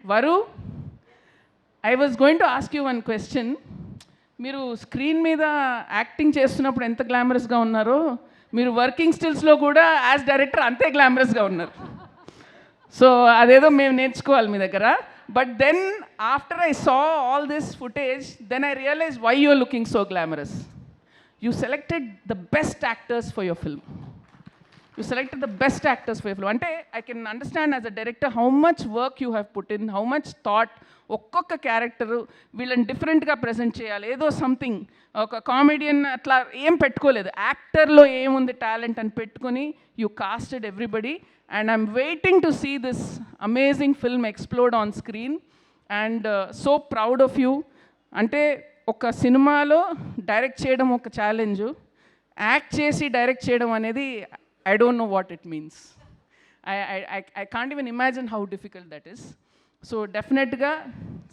Varu, I was going to ask you one question. మీరు screen మీద acting చేస్తున్నప్పుడు ఎంత గ్లామరస్గా ఉన్నారో మీరు వర్కింగ్ స్టిల్స్లో కూడా యాజ్ డైరెక్టర్ అంతే గ్లామరస్గా ఉన్నారు. సో అదేదో మేము నేర్చుకోవాలి మీ దగ్గర. But then after I saw all this footage then I realise why you are looking so glamorous. You selected the best actors for your film. You selected the best actors for your film. Ante I can understand as a director how much work you have put in, how much thought. ఒక్కొక్క character వీళ్ళని డిఫరెంట్గా present చేయాలి, ఏదో something ఒక comedian అట్లా ఏం పెట్టుకోలేదు, యాక్టర్లో ఏముంది టాలెంట్ అని పెట్టుకొని you casted everybody. And I'm waiting to see this amazing film explored on screen and so proud of you. అంటే ఒక సినిమాలో డైరెక్ట్ చేయడం ఒక ఛాలెంజు, యాక్ట్ చేసి డైరెక్ట్ చేయడం అనేది I don't know what it means. I can't even imagine how difficult that is. So definitely,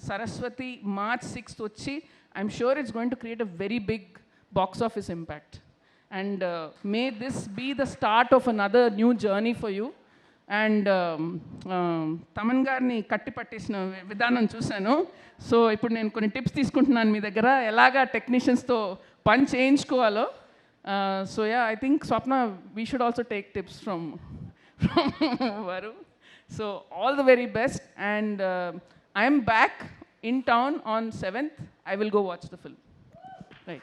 Saraswati March 6th vachi, I'm sure it's going to create a very big box office impact. And may this be the start of another new journey for you. And Taman garni katti pattesina vidhanam chusanu. So ippudu nenu konni tips teeskuntunnanu mee daggara elaga technicians tho pani cheyinchukovalo. So yeah, I think Swapna, we should also take tips from Varu. So all the very best, and I am back in town on 7th. I will go watch the film.